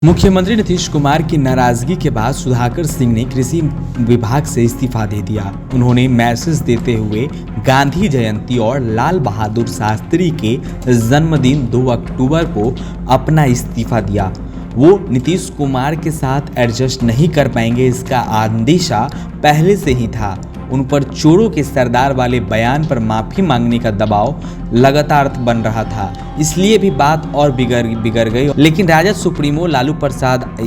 मुख्यमंत्री नीतीश कुमार की नाराजगी के बाद सुधाकर सिंह ने कृषि विभाग से इस्तीफा दे दिया। उन्होंने मैसेज देते हुए गांधी जयंती और लाल बहादुर शास्त्री के जन्मदिन 2 अक्टूबर को अपना इस्तीफा दिया। वो नीतीश कुमार के साथ एडजस्ट नहीं कर पाएंगे, इसका अंदेशा पहले से ही था। उन पर चोरों के सरदार वाले बयान पर माफी मांगने का दबाव लगातार बन रहा था, इसलिए भी बात और बिगड़ गई। लेकिन राजद सुप्रीमो लालू प्रसाद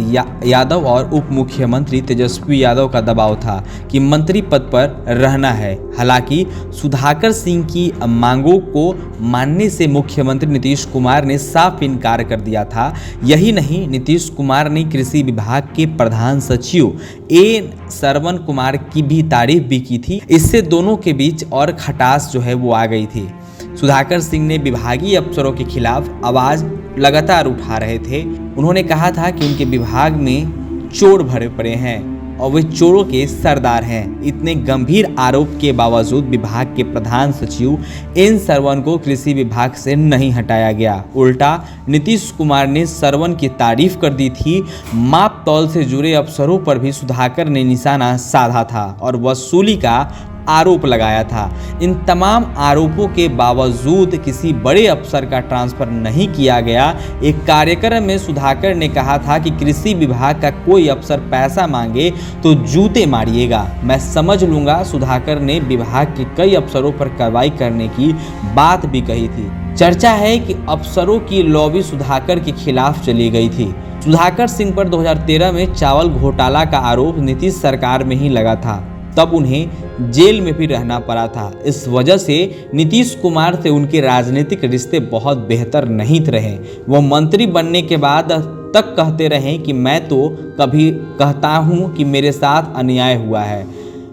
यादव और उप मुख्यमंत्री तेजस्वी यादव का दबाव था कि मंत्री पद पर रहना है। हालांकि सुधाकर सिंह की मांगों को मानने से मुख्यमंत्री नीतीश कुमार ने साफ इनकार कर दिया था। यही नहीं, नीतीश कुमार ने कृषि विभाग के प्रधान सचिव श्रवण कुमार की भी तारीफ भी की थी। इससे दोनों के बीच और खटास जो है वो आ गई थी। सुधाकर सिंह ने विभागीय अफसरों के खिलाफ आवाज लगातार उठा रहे थे। उन्होंने कहा था कि उनके विभाग में चोर भरे पड़े हैं और वे चोरों के सरदार हैं। इतने गंभीर आरोप के बावजूद विभाग के प्रधान सचिव श्रवण को कृषि विभाग से नहीं हटाया गया। उल्टा नीतीश कुमार ने श्रवण की तारीफ कर दी थी। माप तौल से जुड़े अफसरों पर भी सुधाकर ने निशाना साधा था और वसूली का आरोप लगाया था। इन तमाम आरोपों के बावजूद किसी बड़े अफसर का ट्रांसफर नहीं किया गया। एक कार्यक्रम में सुधाकर ने कहा था कि कृषि विभाग का कोई अफसर पैसा मांगे तो जूते मारिएगा, मैं समझ लूंगा। सुधाकर ने विभाग के कई अफसरों पर कार्रवाई करने की बात भी कही थी। चर्चा है कि अफसरों की लॉबी सुधाकर के खिलाफ चली गई थी। सुधाकर सिंह पर 2013 में चावल घोटाला का आरोप नीतीश सरकार में ही लगा था, तब उन्हें जेल में भी रहना पड़ा था। इस वजह से नीतीश कुमार से उनके राजनीतिक रिश्ते बहुत बेहतर नहीं रहे। वो मंत्री बनने के बाद तक कहते रहे कि मैं तो कभी कहता हूँ कि मेरे साथ अन्याय हुआ है।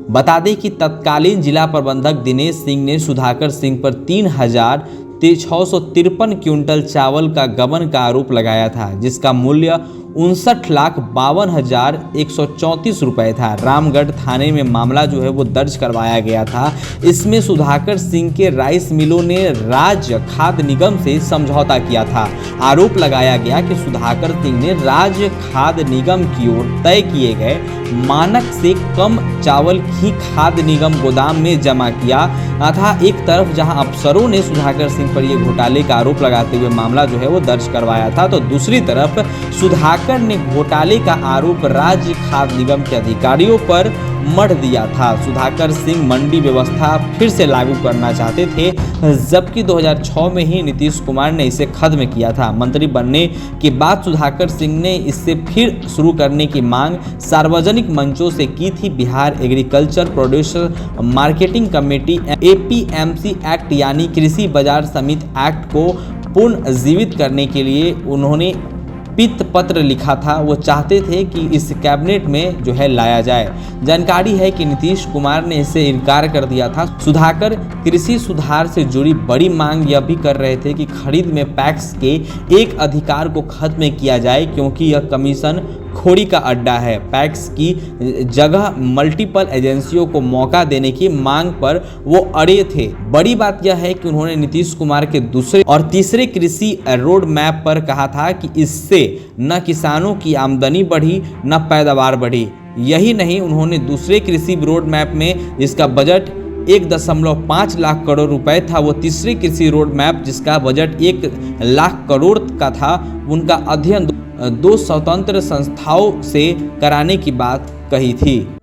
बता दें कि तत्कालीन जिला प्रबंधक दिनेश सिंह ने सुधाकर सिंह पर 3,653 क्विंटल चावल का गबन का आरोप लगाया था, जिसका मूल्य 59,52,134 रुपये था। रामगढ़ थाने में मामला जो है वो दर्ज करवाया गया था। इसमें सुधाकर सिंह के राइस मिलों ने राज्य खाद्य निगम से समझौता किया था। आरोप लगाया गया कि सुधाकर सिंह ने राज्य खाद्य निगम की ओर तय किए गए मानक से कम चावल ही खाद्य निगम गोदाम में जमा किया था। एक तरफ जहां अफसरों ने सुधाकर सिंह पर यह घोटाले का आरोप लगाते हुए मामला जो है वो दर्ज करवाया था, तो दूसरी तरफ सुधाकर ने घोटाले का आरोप राज्य खाद्य निगम के अधिकारियों पर मढ़ दिया था। सुधाकर सिंह मंडी व्यवस्था फिर से लागू करना चाहते थे, जबकि 2006 में ही नीतीश कुमार ने इसे खत्म किया था। मंत्री बनने के बाद सुधाकर सिंह ने इसे फिर शुरू करने की मांग सार्वजनिक मंचों से की थी। Bihar agriculture producer marketing committee APMC act यानी कृषि बाजार समिति एक्ट को पुनर्जीवित करने के लिए उन्होंने पत्र लिखा था। वो चाहते थे कि इस कैबिनेट में जो है लाया जाए। जानकारी है कि नीतीश कुमार ने इसे इनकार कर दिया था। सुधाकर कृषि सुधार से जुड़ी बड़ी मांग यह भी कर रहे थे कि खरीद में पैक्स के एक अधिकार को खत्म किया जाए, क्योंकि यह कमीशन खोरी का अड्डा है। पैक्स की जगह मल्टीपल एजेंसियों को मौका देने की मांग पर वो अड़े थे। बड़ी बात यह है कि उन्होंने नीतीश कुमार के दूसरे और तीसरे कृषि रोड मैप पर कहा था कि इससे न किसानों की आमदनी बढ़ी न पैदावार बढ़ी। यही नहीं, उन्होंने दूसरे कृषि रोड मैप में जिसका बजट 1.5 लाख करोड़ रुपए था, वो तीसरे कृषि रोड मैप जिसका बजट 1 लाख करोड़ का था, उनका अध्ययन 2 स्वतंत्र संस्थाओं से कराने की बात कही थी।